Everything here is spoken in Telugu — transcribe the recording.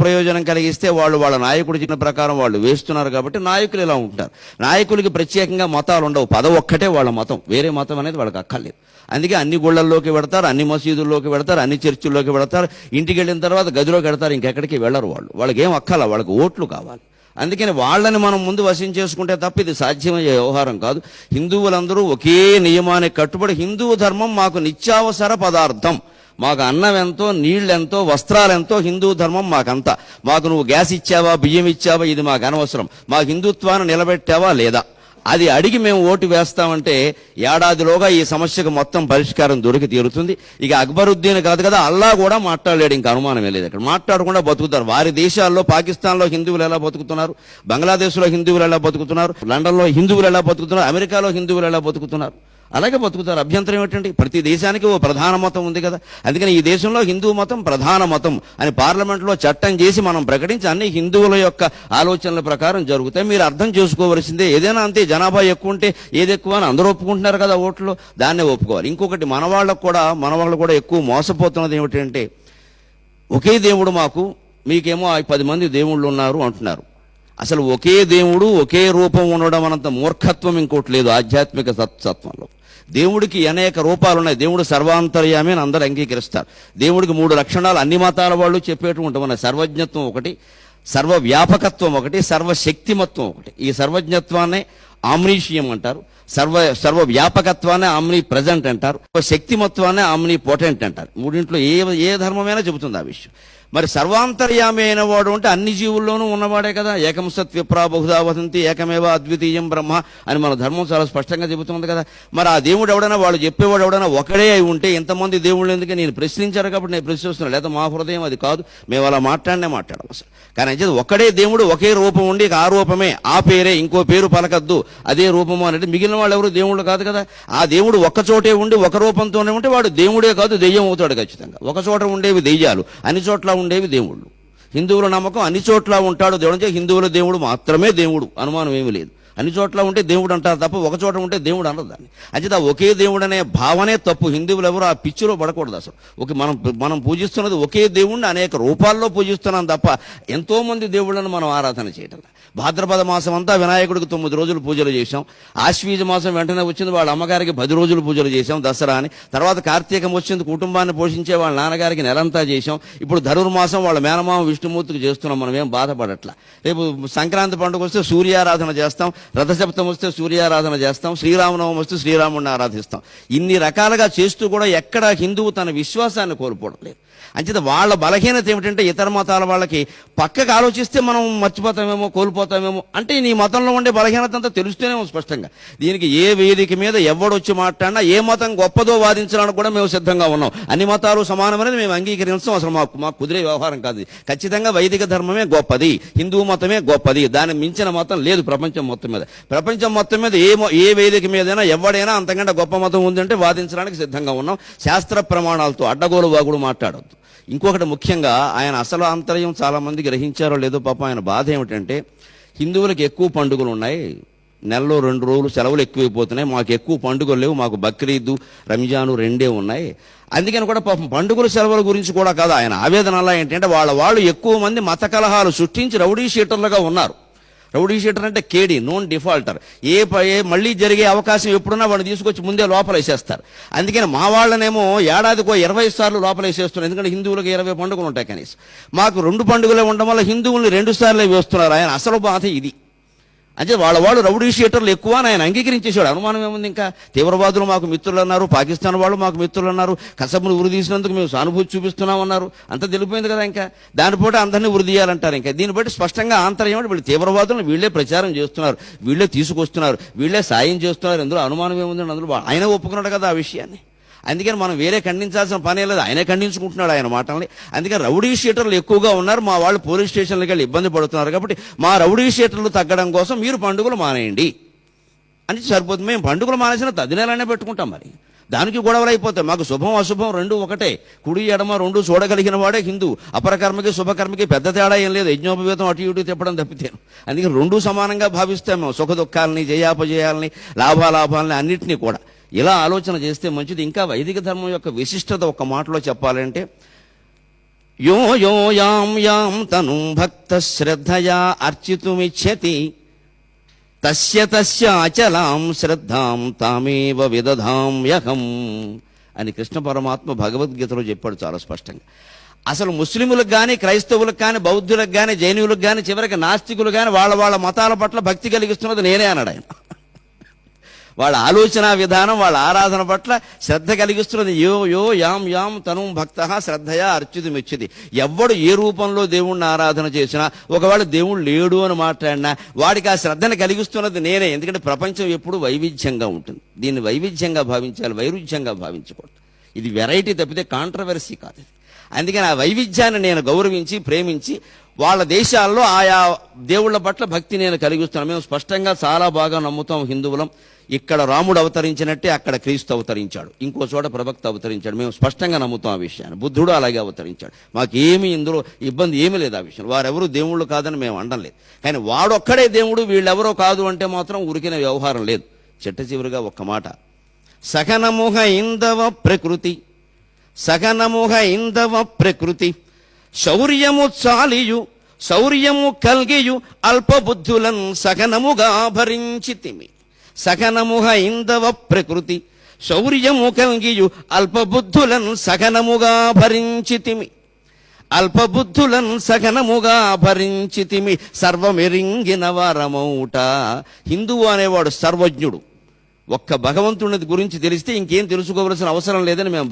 దుష్ప్రయోజనం కలిగిస్తే వాళ్ళు వాళ్ళ నాయకుడు చెప్పిన ప్రకారం వాళ్ళు వేస్తున్నారు కాబట్టి నాయకులు ఇలా ఉంటారు. నాయకులకి ప్రత్యేకంగా మతాలు ఉండవు, పదం ఒక్కటే వాళ్ళ మతం, వేరే మతం అనేది వాళ్ళకి అక్కర్లేదు. అందుకే అన్ని గుళ్ళల్లోకి వెడతారు, అన్ని మసీదుల్లోకి వెడతారు, అన్ని చర్చిల్లోకి వెడతారు. ఇంటికి వెళ్ళిన తర్వాత గదిలోకి వెడతారు, ఇంకెక్కడికి వెళ్ళరు. వాళ్ళకి ఏం అక్కల, వాళ్ళకి ఓట్లు కావాలి. అందుకని వాళ్ళని మనం ముందు వశం చేసుకుంటే తప్ప ఇది సాధ్యమయ్యే వ్యవహారం కాదు. హిందువులందరూ ఒకే నియమానికి కట్టుబడి, హిందూ ధర్మం మాకు నిత్యావసర పదార్థం, మాకు అన్నం ఎంతో, నీళ్ళెంతో, వస్త్రాలెంతో హిందూ ధర్మం మాకంతా. మాకు నువ్వు గ్యాస్ ఇచ్చావా, బియ్యం ఇచ్చావా, ఇది మాకు అనవసరం. మా హిందుత్వాన్ని నిలబెట్టావా లేదా, అది అడిగి మేము ఓటు వేస్తామంటే ఏడాదిలోగా ఈ సమస్యకు మొత్తం పరిష్కారం దొరికి తీరుతుంది. ఇక అక్బరుద్దీన్ కాదు కదా, అల్లా కూడా మాట్లాడలేడు, ఇంకా అనుమానమే లేదు. ఇక్కడ మాట్లాడకుండా బతుకుతారు. వారి దేశాల్లో, పాకిస్తాన్లో హిందువులు ఎలా బతుకుతున్నారు, బంగ్లాదేశ్లో హిందువులు ఎలా బతుకుతున్నారు, లండన్లో హిందువులు ఎలా బతుకుతున్నారు, అమెరికాలో హిందువులు ఎలా బతుకుతున్నారు, అలాగే బతుకుతారు. అభ్యంతరం ఏమిటండి? ప్రతి దేశానికి ఓ ప్రధాన మతం ఉంది కదా. అందుకని ఈ దేశంలో హిందూ మతం ప్రధాన మతం అని పార్లమెంట్లో చట్టం చేసి మనం ప్రకటించి అన్ని హిందువుల యొక్క ఆలోచనల ప్రకారం జరుగుతాయి. మీరు అర్థం చేసుకోవలసిందే, ఏదైనా అంతే, జనాభా ఎక్కువ ఉంటే ఏది ఎక్కువ అని అందరూ ఒప్పుకుంటున్నారు కదా ఓట్లు, దాన్నే ఒప్పుకోవాలి. ఇంకొకటి, మన వాళ్ళు కూడా ఎక్కువ మోసపోతున్నది ఏమిటంటే, ఒకే దేవుడు మాకు, మీకేమో 10 మంది దేవుళ్ళు ఉన్నారు అంటున్నారు. అసలు ఒకే దేవుడు ఒకే రూపం ఉండడం అనంత మూర్ఖత్వం ఇంకోటి లేదు ఆధ్యాత్మిక సత్వంలో. దేవుడికి అనేక రూపాలు ఉన్నాయి. దేవుడు సర్వాంతర్యామి అని అందరూ అంగీకరిస్తారు. దేవుడికి 3 లక్షణాలు అన్ని మతాల వాళ్ళు చెప్పేటువంటి ఉన్నాయి. సర్వజ్ఞత్వం ఒకటి, సర్వవ్యాపకత్వం ఒకటి, సర్వశక్తిమత్వం ఒకటి. ఈ సర్వజ్ఞత్వాన్నే ఆమ్నీషియం అంటారు, సర్వవ్యాపకత్వాన్ని ఆమ్ని ప్రజెంట్ అంటారు, శక్తిమత్వాన్ని ఆమ్ని పొటెంట్ అంటారు. మూడింట్లో ఏ ధర్మమైనా చెబుతుంది ఆ విషయం. మరి సర్వాంతర్యామి అయిన వాడు అంటే అన్ని జీవుల్లోనూ ఉన్నవాడే కదా. ఏకం సత్ విప్రా బహుధా వదంతి ఏకమేవ అద్వితీయం బ్రహ్మ అని మన ధర్మం చాలా స్పష్టంగా చెబుతుంది కదా. మరి ఆ దేవుడు ఎవడైనా, వాళ్ళు చెప్పేవాడు ఎవడైనా ఒకడే అయి ఉంటే ఎంతమంది దేవుళ్ళు ఎందుకు? నేను ప్రశ్నించారు కాబట్టి నేను ప్రశ్నిస్తున్నాను, లేదా మా హృదయం అది కాదు, మేము అలా మాట్లాడడం అసలు. కానీ అంటే ఒకడే దేవుడు, ఒకే రూపం ఉండి ఆ రూపమే, ఆ పేరే, ఇంకో పేరు పలకద్దు, అదే రూపము అనేది. మిగిలిన వాళ్ళు ఎవరు దేవుళ్ళు కాదు కదా. ఆ దేవుడు ఒక్కచోటే ఉండి ఒక రూపంతోనే ఉంటే వాడు దేవుడే కాదు, దెయ్యం అవుతాడు ఖచ్చితంగా. ఒక చోట ఉండేవి దెయ్యాలు, అన్ని చోట్ల ఉండేవి దేవుళ్ళు. హిందువుల నమ్మకం అన్ని చోట్ల ఉంటాడు దేవుడు, హిందువుల దేవుడు మాత్రమే దేవుడు, అనుమానం ఏమీ లేదు. అన్ని చోట్ల ఉంటే దేవుడు అంటారు తప్ప ఒక చోట ఉంటే దేవుడు అనరు దాన్ని. అంచేత ఒకే దేవుడు అనే భావనే తప్పు. హిందువులు ఎవరు ఆ పిచ్చిలో పడకూడదు అసలు. మనం పూజిస్తున్నది ఒకే దేవుడిని అనేక రూపాల్లో పూజిస్తున్నాం తప్ప ఎంతో మంది దేవుళ్ళను మనం ఆరాధన చేయటం. భాద్రపద మాసం అంతా వినాయకుడికి 9 రోజులు పూజలు చేశాం. ఆశ్వీజ మాసం వెంటనే వచ్చింది, వాళ్ళ అమ్మగారికి 10 రోజులు పూజలు చేశాం, దసరా అని. తర్వాత కార్తీకం వచ్చింది, కుటుంబాన్ని పోషించే వాళ్ళ నాన్నగారికి నెలంతా చేశాం. ఇప్పుడు ధనుర్మాసం వాళ్ళ మేనమామ విష్ణుమూర్తికి చేస్తున్నాం, మనం ఏం బాధపడట్లా. రేపు సంక్రాంతి పండుగ వస్తే సూర్యారాధన చేస్తాం, రథసప్తం వస్తే సూర్యారాధన చేస్తాం, శ్రీరామనవమి వస్తే శ్రీరాముడిని ఆరాధిస్తాం. ఇన్ని రకాలుగా చేస్తూ కూడా ఎక్కడ హిందువు తన విశ్వాసాన్ని కోల్పోవడం లేదు. అంచేత వాళ్ళ బలహీనత ఏమిటంటే, ఇతర మతాల వాళ్ళకి పక్కకు ఆలోచిస్తే మనం మర్చిపోతామేమో, కోల్పోతామేమో అంటే నీ మతంలో ఉండే బలహీనత అంతా తెలుస్తూనేమో స్పష్టంగా. దీనికి ఏ వేదిక మీద ఎవడొచ్చి మాట్లాడినా ఏ మతం గొప్పదో వాదించడానికి కూడా మేము సిద్ధంగా ఉన్నాం. అన్ని మతాలు సమానమనేది మేము అంగీకరించడం అసలు మాకు కుదిరే వ్యవహారం కాదు. ఖచ్చితంగా వైదిక ధర్మమే గొప్పది, హిందూ మతమే గొప్పది, దాన్ని మించిన మతం లేదు ప్రపంచం మొత్తం మీద. ప్రపంచం మొత్తం మీద ఏ వేదిక మీదైనా ఎవడైనా అంతకంటే గొప్ప మతం ఉందంటే వాదించడానికి సిద్ధంగా ఉన్నాం. శాస్త్ర ప్రమాణాలతో అడ్డగోలు వాగుడు మాట్లాడొద్దు. ఇంకొకటి ముఖ్యంగా, ఆయన అసలు ఆంతర్యం చాలా మంది గ్రహించారో లేదో పాపం, ఆయన బాధ ఏమిటంటే, హిందువులకు ఎక్కువ పండుగలు ఉన్నాయి, నెలలో 2 రోజులు సెలవులు ఎక్కువైపోతున్నాయి, మాకు ఎక్కువ పండుగలు లేవు, మాకు బక్రీదు రంజాను 2 ఉన్నాయి. అందుకని కూడా పాపం పండుగల సెలవుల గురించి కూడా కాదు ఆయన ఆవేదన. అలా ఏంటంటే వాళ్ళు ఎక్కువ మంది మత కలహాలు సృష్టించి రౌడీ షీటర్లుగా ఉన్నారు. రౌడీ షీటర్ అంటే కేడీ, నోన్ డిఫాల్టర్. మళ్ళీ జరిగే అవకాశం ఎప్పుడున్నా వాడిని తీసుకొచ్చి ముందే లోపల వేసేస్తారు. అందుకని మా వాళ్ళనేమో ఏడాదికో 20 సార్లు లోపల వేసేస్తున్నారు. ఎందుకంటే హిందువులకు 20 పండుగలు ఉంటాయి కనీసం. మాకు 2 పండుగలే ఉండడం వల్ల హిందువుల్ని 2 సార్లే వేస్తున్నారు. ఆయన అసలు బాధ ఇది. అంటే వాళ్ళు రౌడీ షీటర్లు ఎక్కువ అని ఆయన అంగీకరించేశాడు. అనుమానం ఏముంది? ఇంకా తీవ్రవాదులు మాకు మిత్రులు అన్నారు, పాకిస్తాన్ వాళ్ళు మాకు మిత్రులు అన్నారు, కసబును ఉరి తీసినందుకు మేము సానుభూతి చూపిస్తున్నామన్నారు. అంత తెలిపోయింది కదా. ఇంకా దానిపోతే అందరినీ ఉరి తీయాలంటారు. ఇంకా దీన్ని బట్టి స్పష్టంగా ఆంతర్యం వీళ్ళు తీవ్రవాదులను వీళ్ళే ప్రచారం చేస్తున్నారు, వీళ్ళే తీసుకొస్తున్నారు, వీళ్ళే సాయం చేస్తున్నారు. అందులో అనుమానం ఏముందండి? అందులో ఆయన ఒప్పుకున్నాడు కదా ఆ విషయాన్ని. అందుకని మనం వేరే ఖండించాల్సిన పనే లేదు, ఆయనే ఖండించుకుంటున్నాడు ఆయన మాటల్ని. అందుకని రౌడీ షీటర్లు ఎక్కువగా ఉన్నారు, మా వాళ్ళు పోలీస్ స్టేషన్లకు వెళ్ళి ఇబ్బంది పడుతున్నారు. కాబట్టి మా రౌడీ షీటర్లు తగ్గడం కోసం మీరు పండుగలు మానేయండి అని సరిపోతుంది. మేము పండుగలు మానేసిన తదినేలనే పెట్టుకుంటాం, మరి దానికి గొడవలు అయిపోతాయి. మాకు శుభం అశుభం 2 ఒకటే, కుడి ఎడమ 2 చూడగలిగిన వాడే హిందూ. అపరకర్మకి శుభకర్మకి పెద్ద తేడా ఏం లేదు, యజ్ఞోపవేతం అటు ఇటు తిప్పడం తప్పితేను. అందుకని 2 సమానంగా భావిస్తాం మేము, సుఖ దుఃఖాలని, జయాపజయాలని, లాభాలాభాలని అన్నింటినీ కూడా. ఇలా ఆలోచన చేస్తే మంచిది. ఇంకా వైదిక ధర్మం యొక్క విశిష్టత ఒక్క మాటలో చెప్పాలంటే, యో యో యాం యాం తనుం భక్త శ్రద్ధయా అర్చితుమిచ్చతి తస్య తస్య అచలాం శ్రద్ధాం తామేవ విదధామ్యహం అని కృష్ణ పరమాత్మ భగవద్గీతలో చెప్పాడు చాలా స్పష్టంగా. అసలు ముస్లిములకు కానీ, క్రైస్తవులకు కానీ, బౌద్ధులకు కానీ, జైనులకు కానీ, చివరికి నాస్తికులు కానీ వాళ్ళ మతాల పట్ల భక్తి కలిగిస్తున్నది నేనే అన్నాడు ఆయన. వాళ్ళ ఆలోచన విధానం, వాళ్ళ ఆరాధన పట్ల శ్రద్ధ కలిగిస్తున్నది యో యో యాం యాం తను భక్త శ్రద్ధయా అర్చితుమిచ్చతి. ఎవ్వడు ఏ రూపంలో దేవుణ్ణి ఆరాధన చేసినా, ఒకవేళ దేవుడు లేడు అని మాట్లాడినా వాడికి ఆ శ్రద్ధను కలిగిస్తున్నది నేనే. ఎందుకంటే ప్రపంచం ఎప్పుడు వైవిధ్యంగా ఉంటుంది. దీన్ని వైవిధ్యంగా భావించాలి, వైరుధ్యంగా భావించకూడదు. ఇది వెరైటీ తప్పితే కాంట్రవర్సీ కాదు ఇది. అందుకని ఆ వైవిధ్యాన్ని నేను గౌరవించి ప్రేమించి వాళ్ళ దేశాల్లో ఆయా దేవుళ్ళ పట్ల భక్తి నేను కలిగిస్తున్నాను. మేము స్పష్టంగా చాలా బాగా నమ్ముతాం హిందువులం. ఇక్కడ రాముడు అవతరించినట్టే అక్కడ క్రీస్తు అవతరించాడు, ఇంకో చోట ప్రవక్త అవతరించాడు. మేము స్పష్టంగా నమ్ముతాం ఆ విషయాన్ని. బుద్ధుడు అలాగే అవతరించాడు. మాకేమీ ఇందులో ఇబ్బంది ఏమీ లేదు ఆ విషయం. వారెవరూ దేవుళ్ళు కాదని మేము అనడం లేదు. కానీ వాడొక్కడే దేవుడు, వీళ్ళెవరో కాదు అంటే మాత్రం ఉరికిన వ్యవహారం లేదు. చిట్ట చివరిగా ఒక్క మాట, సకనముహ ఇందవ ప్రకృతి, సకనముహ ఇందవ ప్రకృతి, శౌర్యము చాలియు శౌర్యము కల్గియు అల్పబుద్ధులన్ సకనముగా భరించితిమి. సకనముహ ఇందవ ప్రకృతి, శౌర్యము కల్గియు అల్పబుద్ధులన్ సకనముగా భరించితిమి. అల్పబుద్ధులన్ సకనముగా భరించితిమి. సర్వమెరింగిన వారమౌట. హిందువు అనేవాడు సర్వజ్ఞుడు. ఒక్క భగవంతుని గురించి తెలిస్తే ఇంకేం తెలుసుకోవలసిన అవసరం లేదని మేము